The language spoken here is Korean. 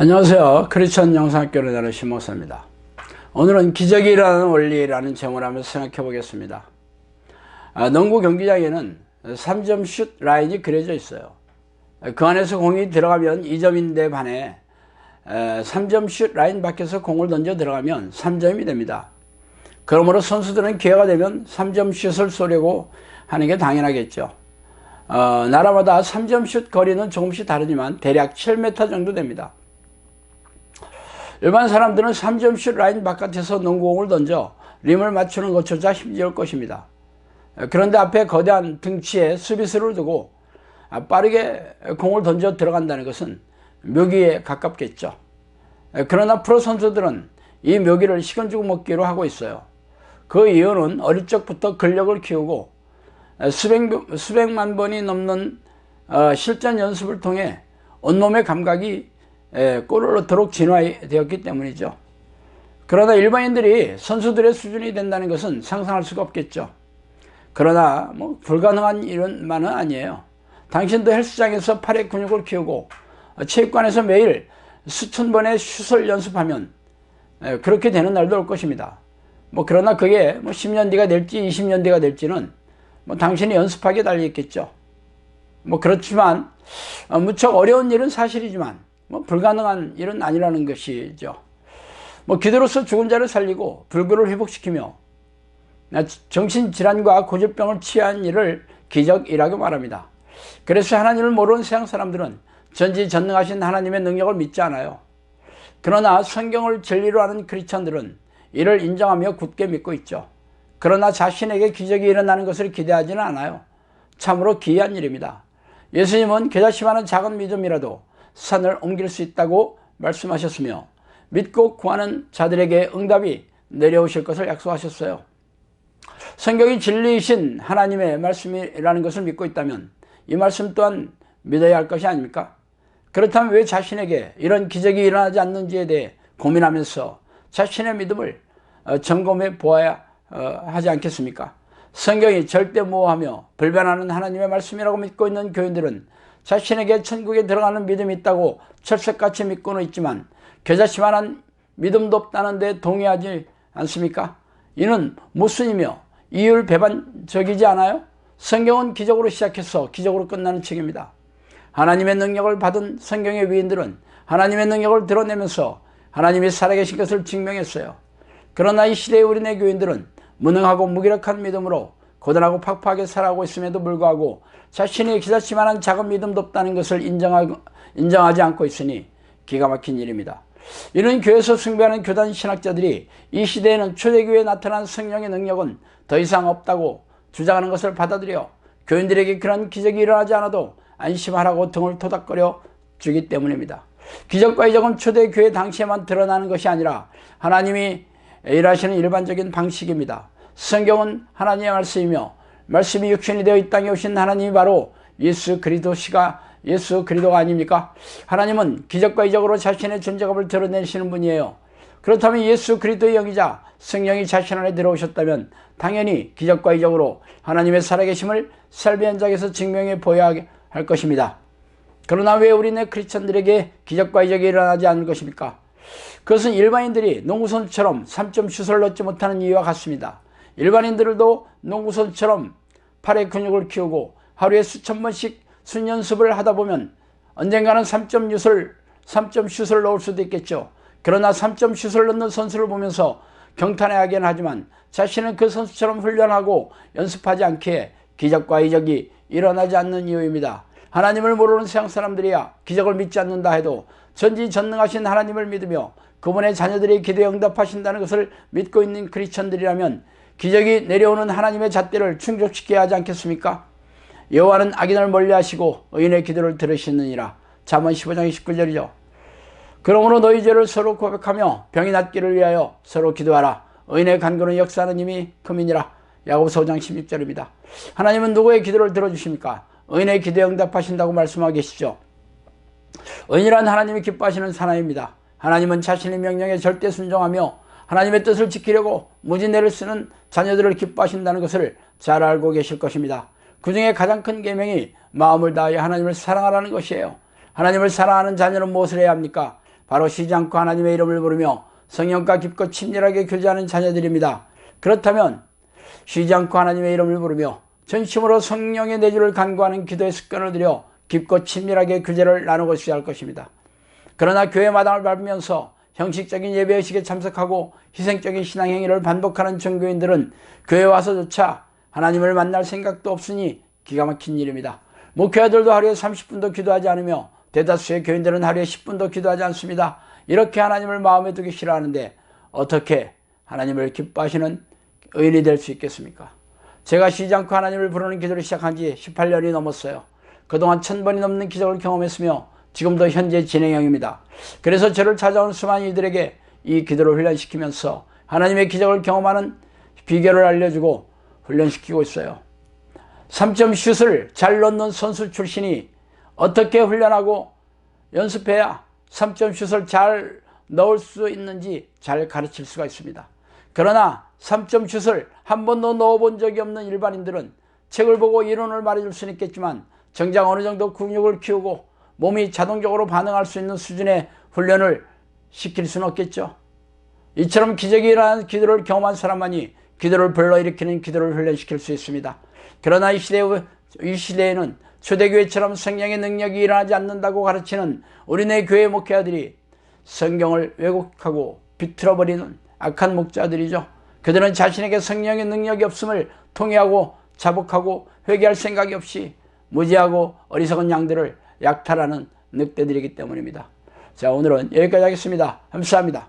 안녕하세요. 크리스천 영상학교를 다니는 신목사입니다. 오늘은 기적이 일어나는 원리라는 제목을 하면서 생각해 보겠습니다. 농구 경기장에는 3점 슛 라인이 그려져 있어요. 그 안에서 공이 들어가면 2점인데 반해 3점 슛 라인 밖에서 공을 던져 들어가면 3점이 됩니다. 그러므로 선수들은 기회가 되면 3점 슛을 쏘려고 하는 게 당연하겠죠. 나라마다 3점 슛 거리는 조금씩 다르지만 대략 7m 정도 됩니다. 일반 사람들은 3점 슛 라인 바깥에서 농구공을 던져 림을 맞추는 것조차 힘겨울 것입니다. 그런데 앞에 거대한 등치에 수비수를 두고 빠르게 공을 던져 들어간다는 것은 묘기에 가깝겠죠. 그러나 프로 선수들은 이 묘기를 시간 주고 먹기로 하고 있어요. 그 이유는 어릴 적부터 근력을 키우고 수백만 번이 넘는 실전 연습을 통해 온몸의 감각이 골을 넣도록 진화되었기 때문이죠. 그러나 일반인들이 선수들의 수준이 된다는 것은 상상할 수가 없겠죠. 그러나 불가능한 일은만은 아니에요. 당신도 헬스장에서 팔의 근육을 키우고 체육관에서 매일 수천 번의 슛을 연습하면 그렇게 되는 날도 올 것입니다. 그러나 그게 10년 뒤가 될지 20년 뒤가 될지는 당신이 연습하기에 달려있겠죠. 그렇지만 무척 어려운 일은 사실이지만 불가능한 일은 아니라는 것이죠. 기도로서 죽은 자를 살리고 불구를 회복시키며 정신질환과 고질병을 치유한 일을 기적이라고 말합니다. 그래서 하나님을 모르는 세상 사람들은 전지전능하신 하나님의 능력을 믿지 않아요. 그러나 성경을 진리로 아는 크리스천들은 이를 인정하며 굳게 믿고 있죠. 그러나 자신에게 기적이 일어나는 것을 기대하지는 않아요. 참으로 기이한 일입니다. 예수님은 겨자씨만한 작은 믿음이라도 산을 옮길 수 있다고 말씀하셨으며 믿고 구하는 자들에게 응답이 내려오실 것을 약속하셨어요. 성경이 진리이신 하나님의 말씀이라는 것을 믿고 있다면 이 말씀 또한 믿어야 할 것이 아닙니까? 그렇다면 왜 자신에게 이런 기적이 일어나지 않는지에 대해 고민하면서 자신의 믿음을 점검해 보아야 하지 않겠습니까? 성경이 절대무효하며 불변하는 하나님의 말씀이라고 믿고 있는 교인들은 자신에게 천국에 들어가는 믿음이 있다고 철석같이 믿고는 있지만 겨자씨만한 믿음도 없다는 데 동의하지 않습니까? 이는 모순이며 이율배반적이지 않아요? 성경은 기적으로 시작해서 기적으로 끝나는 책입니다. 하나님의 능력을 받은 성경의 위인들은 하나님의 능력을 드러내면서 하나님이 살아계신 것을 증명했어요. 그러나 이 시대의 우리네 교인들은 무능하고 무기력한 믿음으로 고단하고 팍팍하게 살아가고 있음에도 불구하고 자신이 기자씨만한 작은 믿음도 없다는 것을 인정하지 않고 있으니 기가 막힌 일입니다. 이는 교회에서 숭배하는 교단 신학자들이 이 시대에는 초대교회에 나타난 성령의 능력은 더 이상 없다고 주장하는 것을 받아들여 교인들에게 그런 기적이 일어나지 않아도 안심하라고 등을 토닥거려 주기 때문입니다. 기적과 이적은 초대교회 당시에만 드러나는 것이 아니라 하나님이 일하시는 일반적인 방식입니다. 성경은 하나님의 말씀이며 말씀이 육신이 되어 이 땅에 오신 하나님이 바로 예수 그리스도가 아닙니까? 하나님은 기적과 이적으로 자신의 존재감을 드러내시는 분이에요. 그렇다면 예수 그리스도의 영이자 성령이 자신 안에 들어오셨다면 당연히 기적과 이적으로 하나님의 살아계심을 삶의 현장에서 증명해 보여야 할 것입니다. 그러나 왜 우리네 크리스천들에게 기적과 이적이 일어나지 않는 것입니까? 그것은 일반인들이 농구선수처럼 3점 슛을 넣지 못하는 이유와 같습니다. 일반인들도 농구선수처럼 팔의 근육을 키우고 하루에 수천 번씩 순연습을 하다 보면 언젠가는 3점 슛을 넣을 수도 있겠죠. 그러나 3점 슛을 넣는 선수를 보면서 경탄해하긴 하지만 자신은 그 선수처럼 훈련하고 연습하지 않기에 기적과 이적이 일어나지 않는 이유입니다. 하나님을 모르는 세상 사람들이야 기적을 믿지 않는다 해도 전지전능하신 하나님을 믿으며 그분의 자녀들이 기도에 응답하신다는 것을 믿고 있는 크리스천들이라면 기적이 내려오는 하나님의 잣대를 충족시켜야 하지 않겠습니까? 여호와는 악인을 멀리하시고 의인의 기도를 들으시느니라. 잠언 15장 19절이죠. 그러므로 너희 죄를 서로 고백하며 병이 낫기를 위하여 서로 기도하라. 의인의 간구는 역사하는 힘이 큼이니라. 야고보서 5장 16절입니다. 하나님은 누구의 기도를 들어주십니까? 의인의 기도에 응답하신다고 말씀하고 계시죠. 의인이란 하나님이 기뻐하시는 사람입니다. 하나님은 자신의 명령에 절대 순종하며 하나님의 뜻을 지키려고 무진내를 쓰는 자녀들을 기뻐하신다는 것을 잘 알고 계실 것입니다. 그 중에 가장 큰 계명이 마음을 다하여 하나님을 사랑하라는 것이에요. 하나님을 사랑하는 자녀는 무엇을 해야 합니까? 바로 쉬지 않고 하나님의 이름을 부르며 성령과 깊고 친밀하게 교제하는 자녀들입니다. 그렇다면 쉬지 않고 하나님의 이름을 부르며 전심으로 성령의 내주를 간구하는 기도의 습관을 들여 깊고 친밀하게 교제를 나누고 있어야 할 것입니다. 그러나 교회 마당을 밟으면서 형식적인 예배의식에 참석하고 희생적인 신앙행위를 반복하는 종교인들은 교회 와서조차 하나님을 만날 생각도 없으니 기가 막힌 일입니다. 목회자들도 하루에 30분도 기도하지 않으며 대다수의 교인들은 하루에 10분도 기도하지 않습니다. 이렇게 하나님을 마음에 두기 싫어하는데 어떻게 하나님을 기뻐하시는 의인이 될 수 있겠습니까? 제가 쉬지 않고 하나님을 부르는 기도를 시작한 지 18년이 넘었어요. 그동안 1000번이 넘는 기적을 경험했으며 지금도 현재 진행형입니다. 그래서 저를 찾아온 수많은 이들에게 이 기도를 훈련시키면서 하나님의 기적을 경험하는 비결을 알려주고 훈련시키고 있어요. 3점 슛을 잘 넣는 선수 출신이 어떻게 훈련하고 연습해야 3점 슛을 잘 넣을 수 있는지 잘 가르칠 수가 있습니다. 그러나 3점 슛을 한 번도 넣어본 적이 없는 일반인들은 책을 보고 이론을 말해줄 수는 있겠지만 정작 어느 정도 근육을 키우고 몸이 자동적으로 반응할 수 있는 수준의 훈련을 시킬 수는 없겠죠. 이처럼 기적이 일어나는 기도를 경험한 사람만이 기도를 불러일으키는 기도를 훈련시킬 수 있습니다. 그러나 이 시대에는 초대교회처럼 성령의 능력이 일어나지 않는다고 가르치는 우리네 교회 목회자들이 성경을 왜곡하고 비틀어버리는 악한 목자들이죠. 그들은 자신에게 성령의 능력이 없음을 통회하고 자복하고 회개할 생각이 없이 무지하고 어리석은 양들을 약탈하는 늑대들이기 때문입니다. 자, 오늘은 여기까지 하겠습니다. 감사합니다.